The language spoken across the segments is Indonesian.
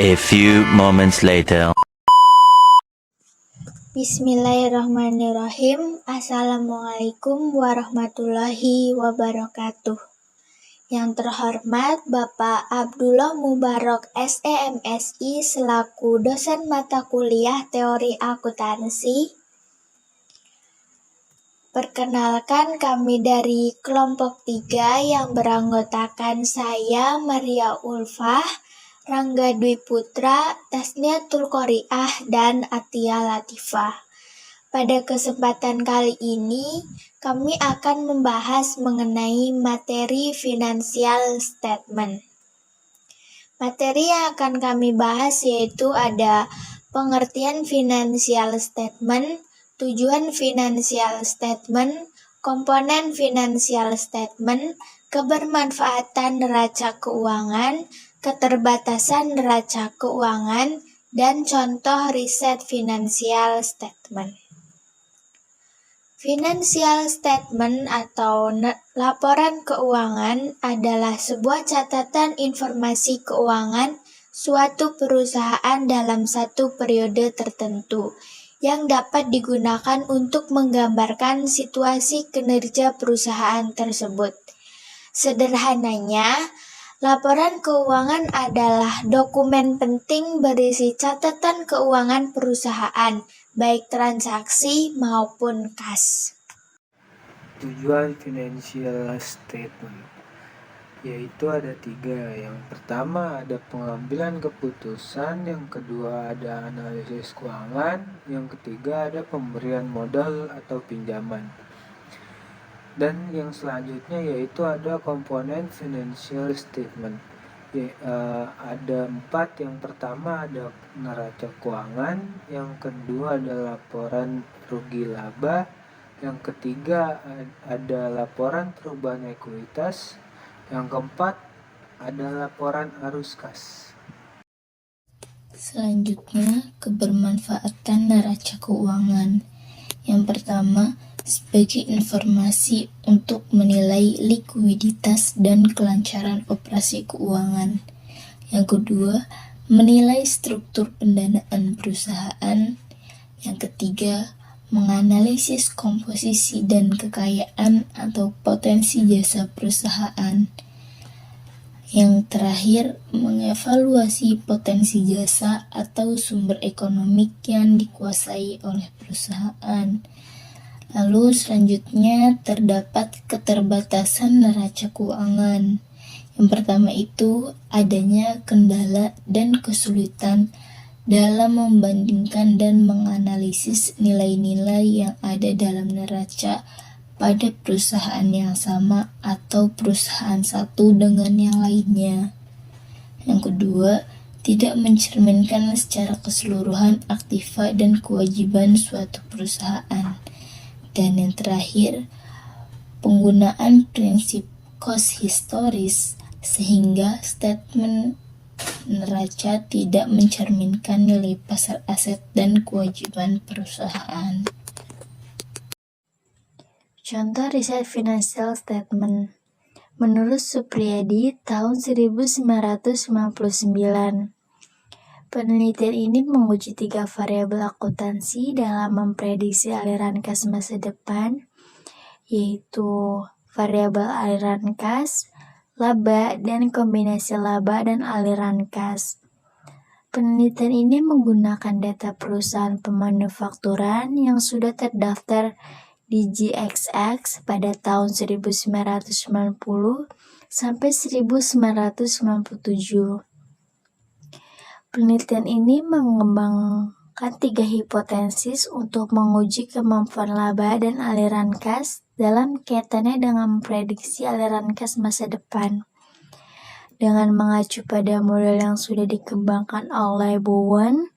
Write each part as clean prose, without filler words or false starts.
A few moments later. Bismillahirrahmanirrahim. Assalamualaikum warahmatullahi wabarakatuh. Yang terhormat Bapak Abdullah Mubarak SEMSI selaku dosen mata kuliah Teori Akuntansi. Perkenalkan, kami dari kelompok 3 yang beranggotakan saya, Maria Ulfah, Rangga Dwi Putra, Tasniatul Qoriah, dan Atia Latifah. Pada kesempatan kali ini, kami akan membahas mengenai materi financial statement. Materi yang akan kami bahas yaitu ada pengertian financial statement, tujuan financial statement, komponen financial statement, kebermanfaatan neraca keuangan, keterbatasan neraca keuangan, dan contoh riset financial statement. Financial statement atau laporan keuangan adalah sebuah catatan informasi keuangan suatu perusahaan dalam satu periode tertentu yang dapat digunakan untuk menggambarkan situasi kinerja perusahaan tersebut. Sederhananya, laporan keuangan adalah dokumen penting berisi catatan keuangan perusahaan, baik transaksi maupun kas. Tujuan financial statement yaitu ada 3. Yang pertama ada pengambilan keputusan, yang kedua ada analisis keuangan, yang ketiga ada pemberian modal atau pinjaman. Dan yang selanjutnya yaitu ada komponen financial statement. Ada 4. Yang pertama ada neraca keuangan, yang kedua ada laporan rugi laba, yang ketiga ada laporan perubahan ekuitas, yang keempat ada laporan arus kas. Selanjutnya, kebermanfaatan neraca keuangan. Yang pertama, sebagai informasi untuk menilai likuiditas dan kelancaran operasi keuangan. Yang kedua, menilai struktur pendanaan perusahaan. Yang ketiga, menganalisis komposisi dan kekayaan atau potensi jasa perusahaan. Yang terakhir, mengevaluasi potensi jasa atau sumber ekonomi yang dikuasai oleh perusahaan. Lalu selanjutnya terdapat keterbatasan neraca keuangan. Yang pertama itu adanya kendala dan kesulitan dalam membandingkan dan menganalisis nilai-nilai yang ada dalam neraca pada perusahaan yang sama atau perusahaan satu dengan yang lainnya. Yang kedua, tidak mencerminkan secara keseluruhan aktiva dan kewajiban suatu perusahaan. Dan yang terakhir, penggunaan prinsip cost historis sehingga statement neraca tidak mencerminkan nilai pasar aset dan kewajiban perusahaan. Contoh riset financial statement. Menurut Supriyadi tahun 1959, penelitian ini menguji 3 variabel akuntansi dalam memprediksi aliran kas masa depan, yaitu variabel aliran kas, laba, dan kombinasi laba dan aliran kas. Penelitian ini menggunakan data perusahaan pemanufakturan yang sudah terdaftar di GXX pada tahun 1990 sampai 1997. Penelitian ini mengembangkan 3 hipotesis untuk menguji kemampuan laba dan aliran kas dalam kaitannya dengan memprediksi aliran kas masa depan. Dengan mengacu pada model yang sudah dikembangkan oleh Bowen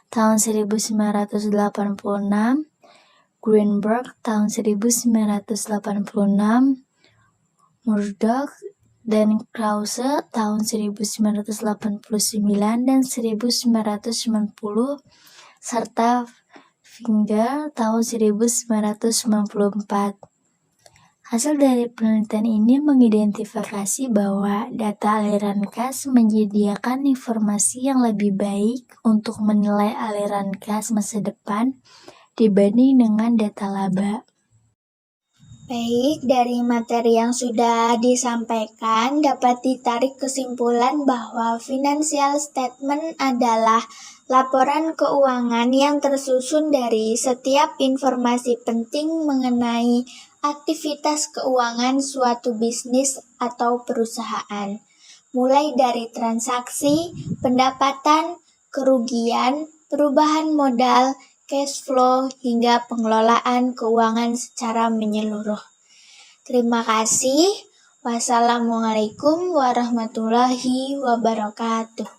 tahun 1986, Greenberg tahun 1986, Murdoch dan Krause tahun 1989 dan 1990, serta Finger tahun 1994. Hasil dari penelitian ini mengidentifikasi bahwa data aliran kas menyediakan informasi yang lebih baik untuk menilai aliran kas masa depan dibanding dengan data laba. Baik, dari materi yang sudah disampaikan dapat ditarik kesimpulan bahwa financial statement adalah laporan keuangan yang tersusun dari setiap informasi penting mengenai aktivitas keuangan suatu bisnis atau perusahaan, mulai dari transaksi, pendapatan, kerugian, perubahan modal, cash flow, hingga pengelolaan keuangan secara menyeluruh. Terima kasih. Wassalamualaikum warahmatullahi wabarakatuh.